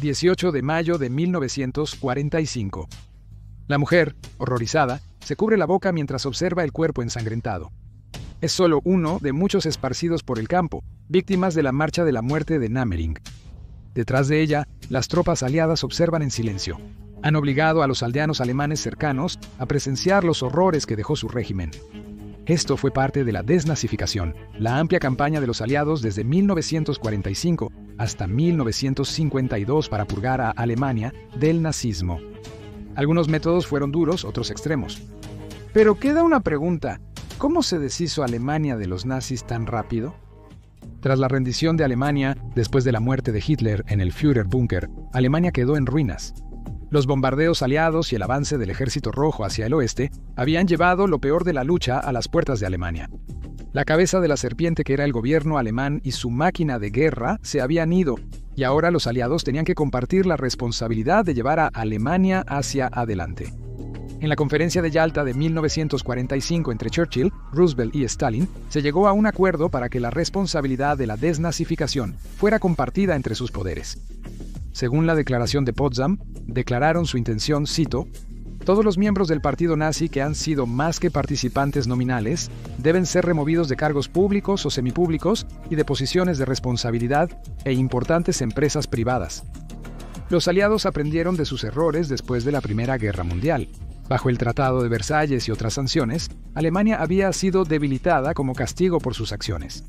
18 de mayo de 1945. La mujer, horrorizada, se cubre la boca mientras observa el cuerpo ensangrentado. Es solo uno de muchos esparcidos por el campo, víctimas de la Marcha de la Muerte de Nammering. Detrás de ella, las tropas aliadas observan en silencio. Han obligado a los aldeanos alemanes cercanos a presenciar los horrores que dejó su régimen. Esto fue parte de la desnazificación, la amplia campaña de los aliados desde 1945 hasta 1952 para purgar a Alemania del nazismo. Algunos métodos fueron duros, otros extremos. Pero queda una pregunta: ¿cómo se deshizo Alemania de los nazis tan rápido? Tras la rendición de Alemania, después de la muerte de Hitler en el Führerbunker, Alemania quedó en ruinas. Los bombardeos aliados y el avance del Ejército Rojo hacia el oeste habían llevado lo peor de la lucha a las puertas de Alemania. La cabeza de la serpiente que era el gobierno alemán y su máquina de guerra se habían ido, y ahora los aliados tenían que compartir la responsabilidad de llevar a Alemania hacia adelante. En la conferencia de Yalta de 1945 entre Churchill, Roosevelt y Stalin, se llegó a un acuerdo para que la responsabilidad de la desnazificación fuera compartida entre sus poderes. Según la Declaración de Potsdam, declararon su intención, cito: «Todos los miembros del partido nazi que han sido más que participantes nominales deben ser removidos de cargos públicos o semipúblicos y de posiciones de responsabilidad e importantes empresas privadas». Los aliados aprendieron de sus errores después de la Primera Guerra Mundial. Bajo el Tratado de Versalles y otras sanciones, Alemania había sido debilitada como castigo por sus acciones.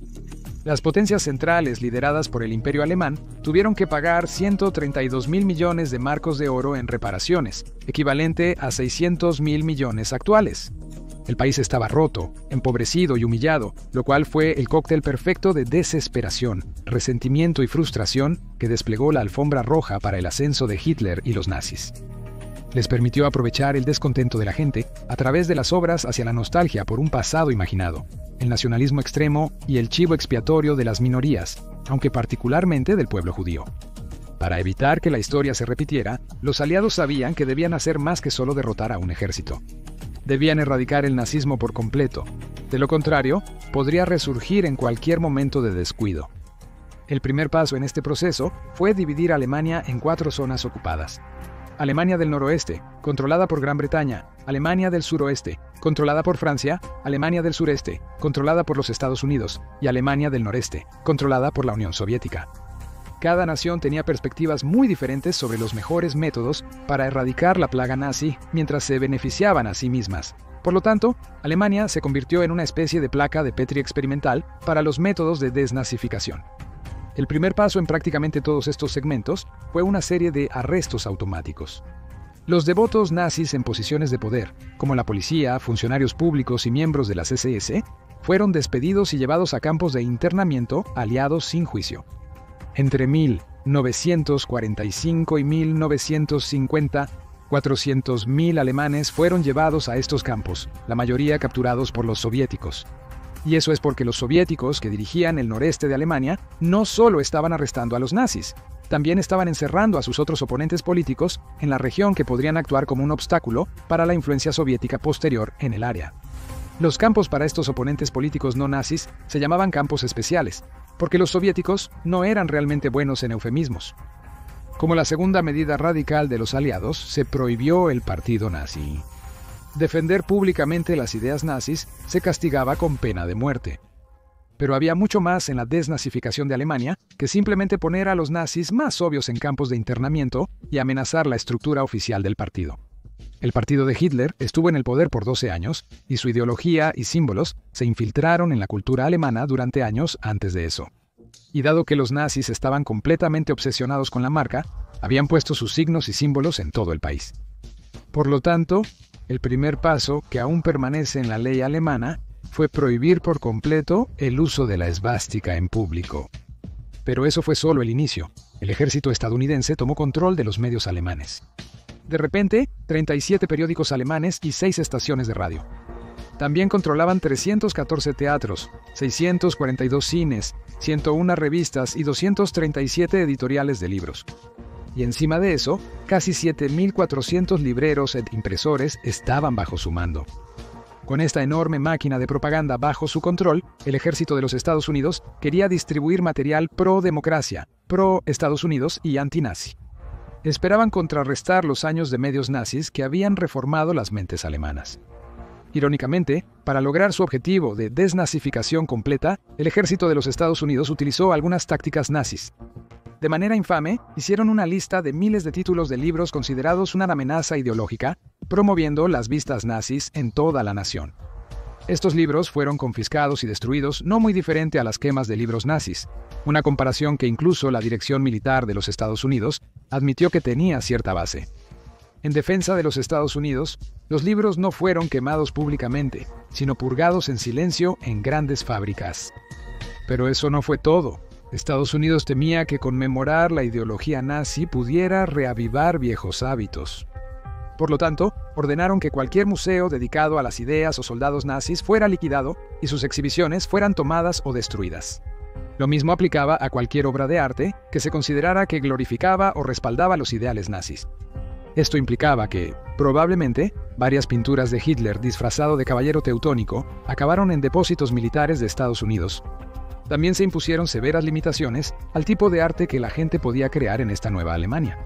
Las potencias centrales lideradas por el Imperio Alemán tuvieron que pagar 132.000 millones de marcos de oro en reparaciones, equivalente a 600.000 millones actuales. El país estaba roto, empobrecido y humillado, lo cual fue el cóctel perfecto de desesperación, resentimiento y frustración que desplegó la alfombra roja para el ascenso de Hitler y los nazis. Les permitió aprovechar el descontento de la gente a través de las obras hacia la nostalgia por un pasado imaginado, el nacionalismo extremo y el chivo expiatorio de las minorías, aunque particularmente del pueblo judío. Para evitar que la historia se repitiera, los aliados sabían que debían hacer más que solo derrotar a un ejército. Debían erradicar el nazismo por completo. De lo contrario, podría resurgir en cualquier momento de descuido. El primer paso en este proceso fue dividir a Alemania en 4 zonas ocupadas. Alemania del noroeste, controlada por Gran Bretaña; Alemania del suroeste, controlada por Francia; Alemania del sureste, controlada por los Estados Unidos; y Alemania del noreste, controlada por la Unión Soviética. Cada nación tenía perspectivas muy diferentes sobre los mejores métodos para erradicar la plaga nazi mientras se beneficiaban a sí mismas. Por lo tanto, Alemania se convirtió en una especie de placa de Petri experimental para los métodos de desnazificación. El primer paso en prácticamente todos estos segmentos fue una serie de arrestos automáticos. Los devotos nazis en posiciones de poder, como la policía, funcionarios públicos y miembros de las SS, fueron despedidos y llevados a campos de internamiento aliados sin juicio. Entre 1945 y 1950, 400.000 alemanes fueron llevados a estos campos, la mayoría capturados por los soviéticos. Y eso es porque los soviéticos que dirigían el noreste de Alemania no solo estaban arrestando a los nazis, también estaban encerrando a sus otros oponentes políticos en la región que podrían actuar como un obstáculo para la influencia soviética posterior en el área. Los campos para estos oponentes políticos no nazis se llamaban campos especiales, porque los soviéticos no eran realmente buenos en eufemismos. Como la segunda medida radical de los aliados, se prohibió el partido nazi. Defender públicamente las ideas nazis se castigaba con pena de muerte. Pero había mucho más en la desnazificación de Alemania que simplemente poner a los nazis más obvios en campos de internamiento y amenazar la estructura oficial del partido. El partido de Hitler estuvo en el poder por 12 años y su ideología y símbolos se infiltraron en la cultura alemana durante años antes de eso. Y dado que los nazis estaban completamente obsesionados con la marca, habían puesto sus signos y símbolos en todo el país. Por lo tanto, el primer paso, que aún permanece en la ley alemana, fue prohibir por completo el uso de la esvástica en público. Pero eso fue solo el inicio. El ejército estadounidense tomó control de los medios alemanes. De repente, 37 periódicos alemanes y 6 estaciones de radio. También controlaban 314 teatros, 642 cines, 101 revistas y 237 editoriales de libros. Y encima de eso, casi 7.400 libreros e impresores estaban bajo su mando. Con esta enorme máquina de propaganda bajo su control, el ejército de los Estados Unidos quería distribuir material pro-democracia, pro-Estados Unidos y anti-nazi. esperaban contrarrestar los años de medios nazis que habían reformado las mentes alemanas. Irónicamente, para lograr su objetivo de desnazificación completa, el ejército de los Estados Unidos utilizó algunas tácticas nazis. De manera infame, hicieron una lista de miles de títulos de libros considerados una amenaza ideológica, promoviendo las vistas nazis en toda la nación. Estos libros fueron confiscados y destruidos, no muy diferente a las quemas de libros nazis, una comparación que incluso la dirección militar de los Estados Unidos admitió que tenía cierta base. En defensa de los Estados Unidos, los libros no fueron quemados públicamente, sino purgados en silencio en grandes fábricas. Pero eso no fue todo. Estados Unidos temía que conmemorar la ideología nazi pudiera reavivar viejos hábitos. Por lo tanto, ordenaron que cualquier museo dedicado a las ideas o soldados nazis fuera liquidado y sus exhibiciones fueran tomadas o destruidas. Lo mismo aplicaba a cualquier obra de arte que se considerara que glorificaba o respaldaba los ideales nazis. Esto implicaba que, probablemente, varias pinturas de Hitler disfrazado de caballero teutónico acabaron en depósitos militares de Estados Unidos. También se impusieron severas limitaciones al tipo de arte que la gente podía crear en esta nueva Alemania.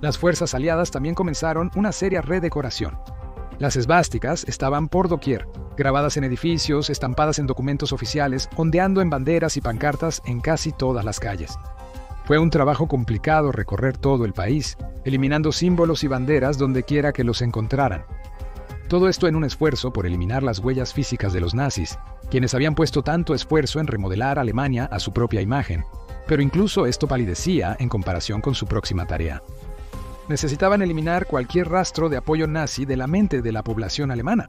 Las fuerzas aliadas también comenzaron una seria redecoración. Las esvásticas estaban por doquier, grabadas en edificios, estampadas en documentos oficiales, ondeando en banderas y pancartas en casi todas las calles. Fue un trabajo complicado recorrer todo el país, eliminando símbolos y banderas donde quiera que los encontraran. Todo esto en un esfuerzo por eliminar las huellas físicas de los nazis, quienes habían puesto tanto esfuerzo en remodelar Alemania a su propia imagen, pero incluso esto palidecía en comparación con su próxima tarea. Necesitaban eliminar cualquier rastro de apoyo nazi de la mente de la población alemana.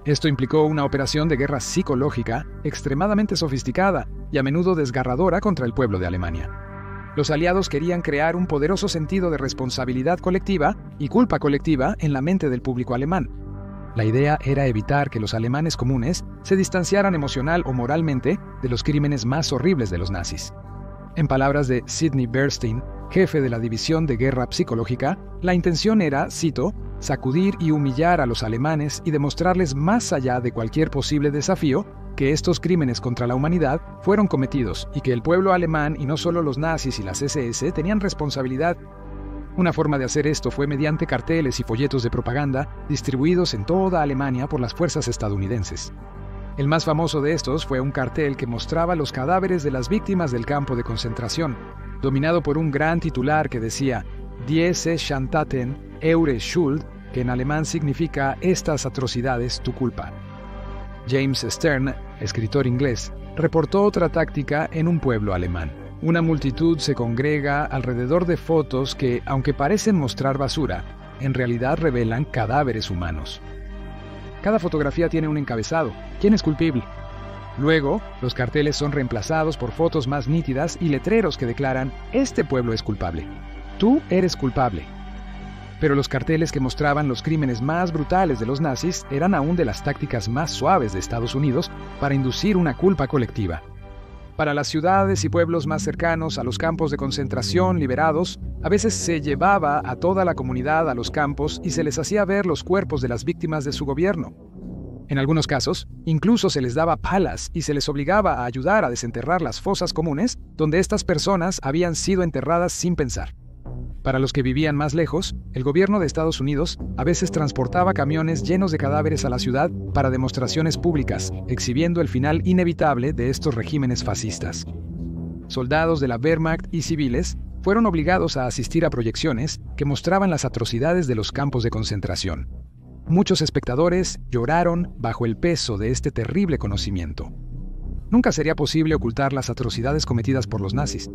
Esto implicó una operación de guerra psicológica extremadamente sofisticada y a menudo desgarradora contra el pueblo de Alemania. Los aliados querían crear un poderoso sentido de responsabilidad colectiva y culpa colectiva en la mente del público alemán. La idea era evitar que los alemanes comunes se distanciaran emocional o moralmente de los crímenes más horribles de los nazis. En palabras de Sidney Bernstein, jefe de la División de Guerra Psicológica, la intención era, cito, sacudir y humillar a los alemanes y demostrarles más allá de cualquier posible desafío que estos crímenes contra la humanidad fueron cometidos y que el pueblo alemán y no solo los nazis y las SS tenían responsabilidad. Una forma de hacer esto fue mediante carteles y folletos de propaganda distribuidos en toda Alemania por las fuerzas estadounidenses. El más famoso de estos fue un cartel que mostraba los cadáveres de las víctimas del campo de concentración, dominado por un gran titular que decía «Diese Schandtaten eure Schuld», que en alemán significa «Estas atrocidades, tu culpa». James Stern, escritor inglés, reportó otra táctica en un pueblo alemán. Una multitud se congrega alrededor de fotos que, aunque parecen mostrar basura, en realidad revelan cadáveres humanos. Cada fotografía tiene un encabezado. ¿Quién es culpable? Luego, los carteles son reemplazados por fotos más nítidas y letreros que declaran: «Este pueblo es culpable. Tú eres culpable». Pero los carteles que mostraban los crímenes más brutales de los nazis eran aún de las tácticas más suaves de Estados Unidos para inducir una culpa colectiva. Para las ciudades y pueblos más cercanos a los campos de concentración liberados, a veces se llevaba a toda la comunidad a los campos y se les hacía ver los cuerpos de las víctimas de su gobierno. En algunos casos, incluso se les daba palas y se les obligaba a ayudar a desenterrar las fosas comunes donde estas personas habían sido enterradas sin pensar. Para los que vivían más lejos, el gobierno de Estados Unidos a veces transportaba camiones llenos de cadáveres a la ciudad para demostraciones públicas, exhibiendo el final inevitable de estos regímenes fascistas. Soldados de la Wehrmacht y civiles fueron obligados a asistir a proyecciones que mostraban las atrocidades de los campos de concentración. Muchos espectadores lloraron bajo el peso de este terrible conocimiento. Nunca sería posible ocultar las atrocidades cometidas por los nazis.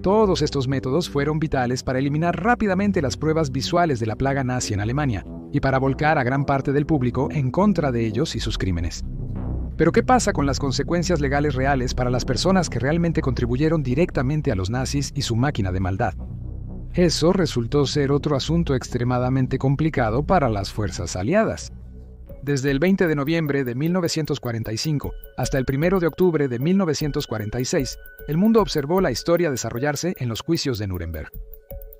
Todos estos métodos fueron vitales para eliminar rápidamente las pruebas visuales de la plaga nazi en Alemania y para volcar a gran parte del público en contra de ellos y sus crímenes. Pero ¿qué pasa con las consecuencias legales reales para las personas que realmente contribuyeron directamente a los nazis y su máquina de maldad? Eso resultó ser otro asunto extremadamente complicado para las fuerzas aliadas. Desde el 20 de noviembre de 1945 hasta el 1 de octubre de 1946, el mundo observó la historia desarrollarse en los juicios de Nuremberg.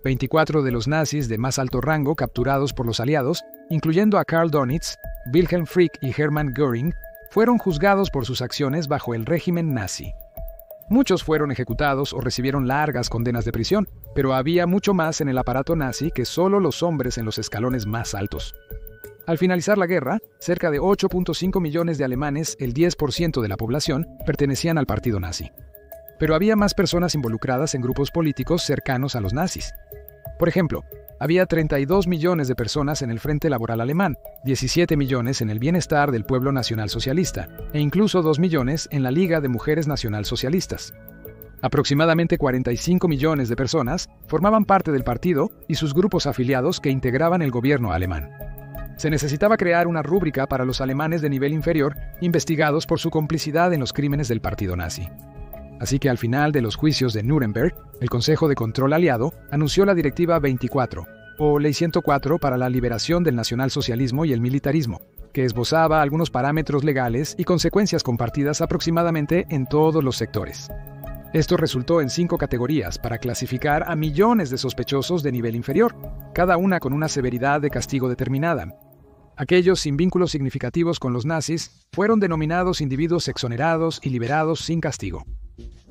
24 de los nazis de más alto rango capturados por los aliados, incluyendo a Karl Dönitz, Wilhelm Frick y Hermann Göring, fueron juzgados por sus acciones bajo el régimen nazi. Muchos fueron ejecutados o recibieron largas condenas de prisión, pero había mucho más en el aparato nazi que solo los hombres en los escalones más altos. Al finalizar la guerra, cerca de 8.5 millones de alemanes, el 10% de la población, pertenecían al partido nazi. Pero había más personas involucradas en grupos políticos cercanos a los nazis. Por ejemplo, había 32 millones de personas en el Frente Laboral Alemán, 17 millones en el Bienestar del Pueblo Nacional Socialista, e incluso 2 millones en la Liga de Mujeres Nacional Socialistas. Aproximadamente 45 millones de personas formaban parte del partido y sus grupos afiliados que integraban el gobierno alemán. Se necesitaba crear una rúbrica para los alemanes de nivel inferior investigados por su complicidad en los crímenes del partido nazi. Así que al final de los juicios de Nuremberg, el Consejo de Control Aliado anunció la Directiva 24, o Ley 104 para la liberación del nacionalsocialismo y el militarismo, que esbozaba algunos parámetros legales y consecuencias compartidas aproximadamente en todos los sectores. Esto resultó en 5 categorías para clasificar a millones de sospechosos de nivel inferior, cada una con una severidad de castigo determinada. Aquellos sin vínculos significativos con los nazis fueron denominados individuos exonerados y liberados sin castigo.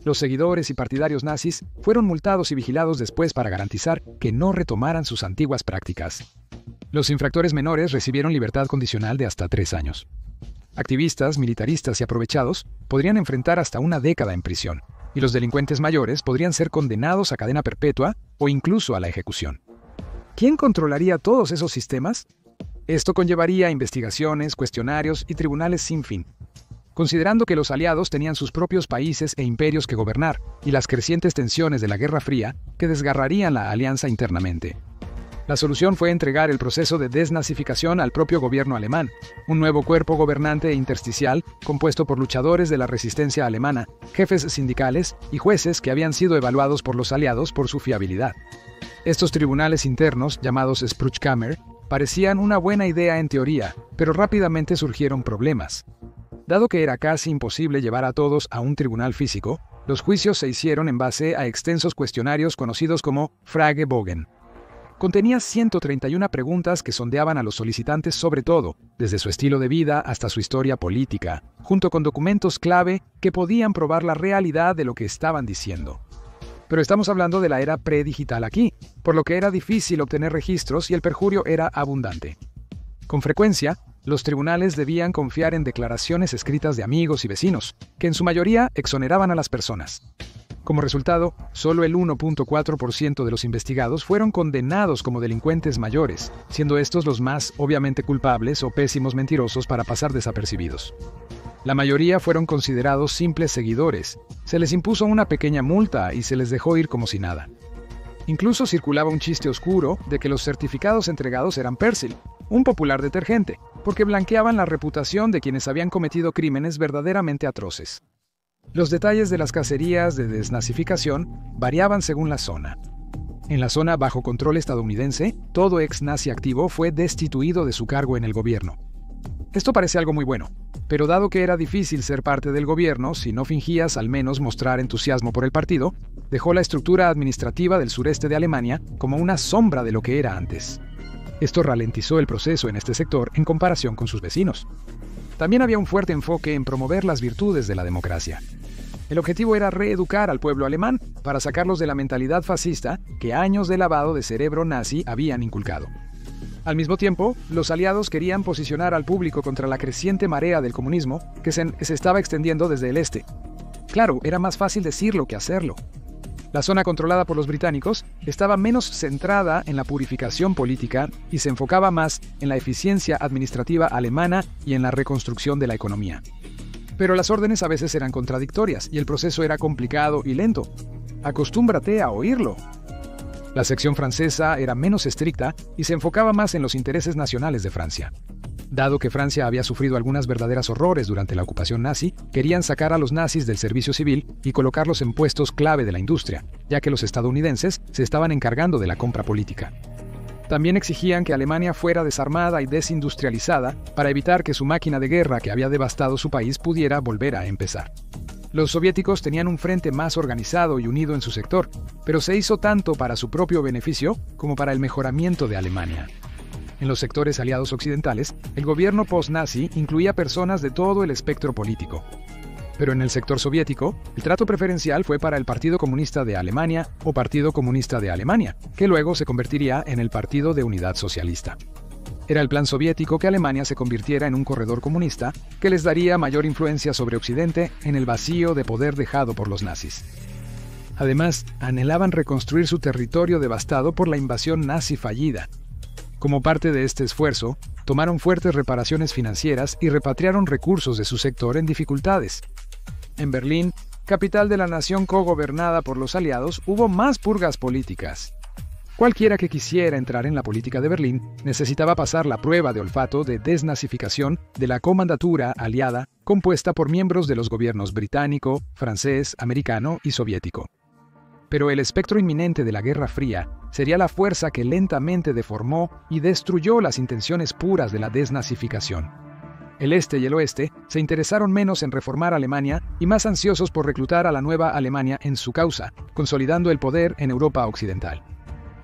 Los seguidores y partidarios nazis fueron multados y vigilados después para garantizar que no retomaran sus antiguas prácticas. Los infractores menores recibieron libertad condicional de hasta 3 años. Activistas, militaristas y aprovechados podrían enfrentar hasta 1 década en prisión, y los delincuentes mayores podrían ser condenados a cadena perpetua o incluso a la ejecución. ¿Quién controlaría todos esos sistemas? Esto conllevaría investigaciones, cuestionarios y tribunales sin fin. Considerando que los aliados tenían sus propios países e imperios que gobernar, y las crecientes tensiones de la Guerra Fría que desgarrarían la alianza internamente. La solución fue entregar el proceso de desnazificación al propio gobierno alemán, un nuevo cuerpo gobernante e intersticial compuesto por luchadores de la resistencia alemana, jefes sindicales y jueces que habían sido evaluados por los aliados por su fiabilidad. Estos tribunales internos, llamados Spruchkammer, parecían una buena idea en teoría, pero rápidamente surgieron problemas. Dado que era casi imposible llevar a todos a un tribunal físico, los juicios se hicieron en base a extensos cuestionarios conocidos como Fragebogen. Contenía 131 preguntas que sondeaban a los solicitantes sobre todo, desde su estilo de vida hasta su historia política, junto con documentos clave que podían probar la realidad de lo que estaban diciendo. Pero estamos hablando de la era predigital aquí, por lo que era difícil obtener registros y el perjurio era abundante. Con frecuencia, los tribunales debían confiar en declaraciones escritas de amigos y vecinos, que en su mayoría exoneraban a las personas. Como resultado, solo el 1.4% de los investigados fueron condenados como delincuentes mayores, siendo estos los más obviamente culpables o pésimos mentirosos para pasar desapercibidos. La mayoría fueron considerados simples seguidores, se les impuso una pequeña multa y se les dejó ir como si nada. Incluso circulaba un chiste oscuro de que los certificados entregados eran Persil, un popular detergente, porque blanqueaban la reputación de quienes habían cometido crímenes verdaderamente atroces. Los detalles de las cacerías de desnazificación variaban según la zona. En la zona bajo control estadounidense, todo ex-nazi activo fue destituido de su cargo en el gobierno. Esto parece algo muy bueno, pero dado que era difícil ser parte del gobierno si no fingías al menos mostrar entusiasmo por el partido, dejó la estructura administrativa del sureste de Alemania como una sombra de lo que era antes. Esto ralentizó el proceso en este sector en comparación con sus vecinos. También había un fuerte enfoque en promover las virtudes de la democracia. El objetivo era reeducar al pueblo alemán para sacarlos de la mentalidad fascista que años de lavado de cerebro nazi habían inculcado. Al mismo tiempo, los aliados querían posicionar al público contra la creciente marea del comunismo que se estaba extendiendo desde el este. Claro, era más fácil decirlo que hacerlo. La zona controlada por los británicos estaba menos centrada en la purificación política y se enfocaba más en la eficiencia administrativa alemana y en la reconstrucción de la economía. Pero las órdenes a veces eran contradictorias y el proceso era complicado y lento. Acostúmbrate a oírlo. La sección francesa era menos estricta y se enfocaba más en los intereses nacionales de Francia. Dado que Francia había sufrido algunas verdaderas horrores durante la ocupación nazi, querían sacar a los nazis del servicio civil y colocarlos en puestos clave de la industria, ya que los estadounidenses se estaban encargando de la compra política. También exigían que Alemania fuera desarmada y desindustrializada para evitar que su máquina de guerra que había devastado su país pudiera volver a empezar. Los soviéticos tenían un frente más organizado y unido en su sector, pero se hizo tanto para su propio beneficio como para el mejoramiento de Alemania. En los sectores aliados occidentales, el gobierno post-nazi incluía personas de todo el espectro político. Pero en el sector soviético, el trato preferencial fue para el Partido Comunista de Alemania o Partido Comunista de Alemania, que luego se convertiría en el Partido de Unidad Socialista. Era el plan soviético que Alemania se convirtiera en un corredor comunista que les daría mayor influencia sobre Occidente en el vacío de poder dejado por los nazis. Además, anhelaban reconstruir su territorio devastado por la invasión nazi fallida. Como parte de este esfuerzo, tomaron fuertes reparaciones financieras y repatriaron recursos de su sector en dificultades. En Berlín, capital de la nación cogobernada por los aliados, hubo más purgas políticas. Cualquiera que quisiera entrar en la política de Berlín necesitaba pasar la prueba de olfato de desnazificación de la comandatura aliada, compuesta por miembros de los gobiernos británico, francés, americano y soviético. Pero el espectro inminente de la Guerra Fría sería la fuerza que lentamente deformó y destruyó las intenciones puras de la desnazificación. El este y el oeste se interesaron menos en reformar Alemania y más ansiosos por reclutar a la nueva Alemania en su causa, consolidando el poder en Europa occidental.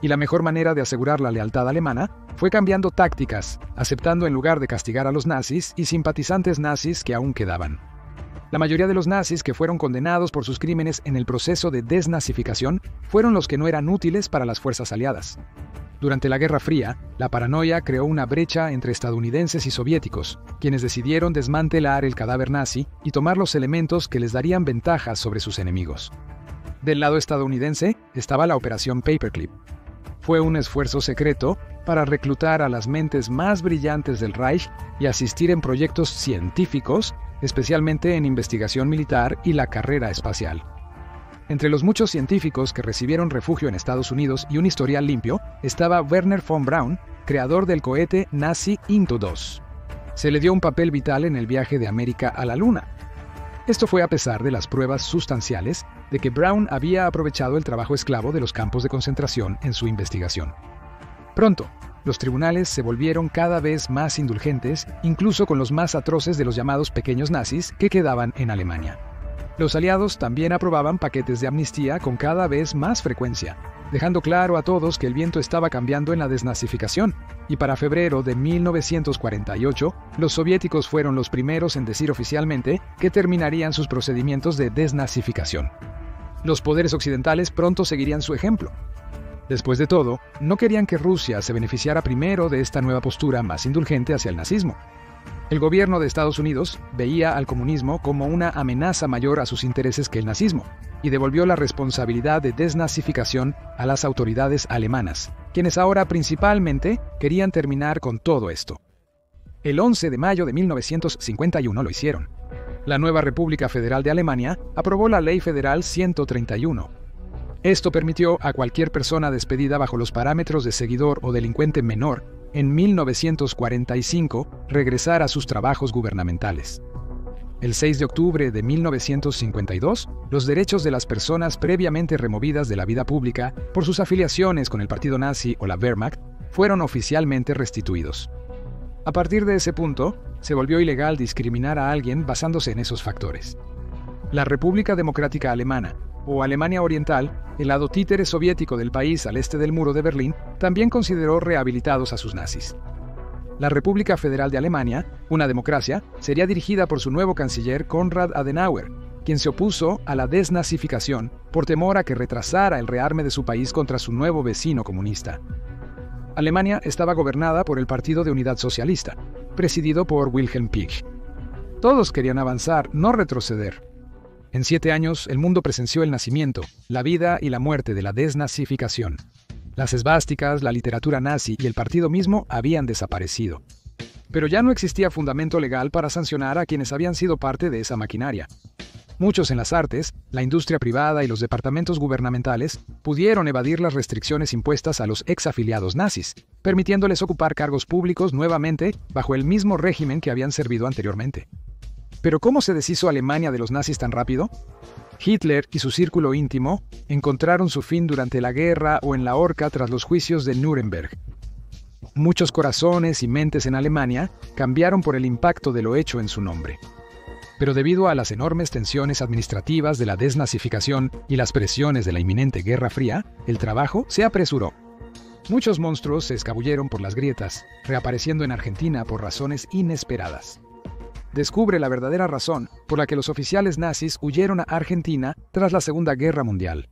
Y la mejor manera de asegurar la lealtad alemana fue cambiando tácticas, aceptando en lugar de castigar a los nazis y simpatizantes nazis que aún quedaban. La mayoría de los nazis que fueron condenados por sus crímenes en el proceso de desnazificación fueron los que no eran útiles para las fuerzas aliadas. Durante la Guerra Fría, la paranoia creó una brecha entre estadounidenses y soviéticos, quienes decidieron desmantelar el cadáver nazi y tomar los elementos que les darían ventajas sobre sus enemigos. Del lado estadounidense estaba la Operación Paperclip. Fue un esfuerzo secreto para reclutar a las mentes más brillantes del Reich y asistir en proyectos científicos, especialmente en investigación militar y la carrera espacial. Entre los muchos científicos que recibieron refugio en Estados Unidos y un historial limpio, estaba Wernher von Braun, creador del cohete nazi Into 2. Se le dio un papel vital en el viaje de América a la Luna. Esto fue a pesar de las pruebas sustanciales de que Braun había aprovechado el trabajo esclavo de los campos de concentración en su investigación. Pronto, los tribunales se volvieron cada vez más indulgentes, incluso con los más atroces de los llamados pequeños nazis que quedaban en Alemania. Los aliados también aprobaban paquetes de amnistía con cada vez más frecuencia, dejando claro a todos que el viento estaba cambiando en la desnazificación, y para febrero de 1948, los soviéticos fueron los primeros en decir oficialmente que terminarían sus procedimientos de desnazificación. Los poderes occidentales pronto seguirían su ejemplo. Después de todo, no querían que Rusia se beneficiara primero de esta nueva postura más indulgente hacia el nazismo. El gobierno de Estados Unidos veía al comunismo como una amenaza mayor a sus intereses que el nazismo, y devolvió la responsabilidad de desnazificación a las autoridades alemanas, quienes ahora principalmente querían terminar con todo esto. El 11 de mayo de 1951 lo hicieron. La nueva República Federal de Alemania aprobó la Ley Federal 131. Esto permitió a cualquier persona despedida bajo los parámetros de seguidor o delincuente menor en 1945 regresar a sus trabajos gubernamentales. El 6 de octubre de 1952, los derechos de las personas previamente removidas de la vida pública por sus afiliaciones con el partido nazi o la Wehrmacht fueron oficialmente restituidos. A partir de ese punto, se volvió ilegal discriminar a alguien basándose en esos factores. La República Democrática Alemana, o Alemania Oriental, el lado títere soviético del país al este del muro de Berlín, también consideró rehabilitados a sus nazis. La República Federal de Alemania, una democracia, sería dirigida por su nuevo canciller Konrad Adenauer, quien se opuso a la desnazificación por temor a que retrasara el rearme de su país contra su nuevo vecino comunista. Alemania estaba gobernada por el Partido de Unidad Socialista, presidido por Wilhelm Pieck. Todos querían avanzar, no retroceder. En 7 años, el mundo presenció el nacimiento, la vida y la muerte de la desnazificación. Las esvásticas, la literatura nazi y el partido mismo habían desaparecido. Pero ya no existía fundamento legal para sancionar a quienes habían sido parte de esa maquinaria. Muchos en las artes, la industria privada y los departamentos gubernamentales pudieron evadir las restricciones impuestas a los exafiliados nazis, permitiéndoles ocupar cargos públicos nuevamente bajo el mismo régimen que habían servido anteriormente. ¿Pero cómo se deshizo Alemania de los nazis tan rápido? Hitler y su círculo íntimo encontraron su fin durante la guerra o en la horca tras los juicios de Nuremberg. Muchos corazones y mentes en Alemania cambiaron por el impacto de lo hecho en su nombre. Pero debido a las enormes tensiones administrativas de la desnazificación y las presiones de la inminente Guerra Fría, el trabajo se apresuró. Muchos monstruos se escabulleron por las grietas, reapareciendo en Argentina por razones inesperadas. descubre la verdadera razón por la que los oficiales nazis huyeron a Argentina tras la Segunda Guerra Mundial.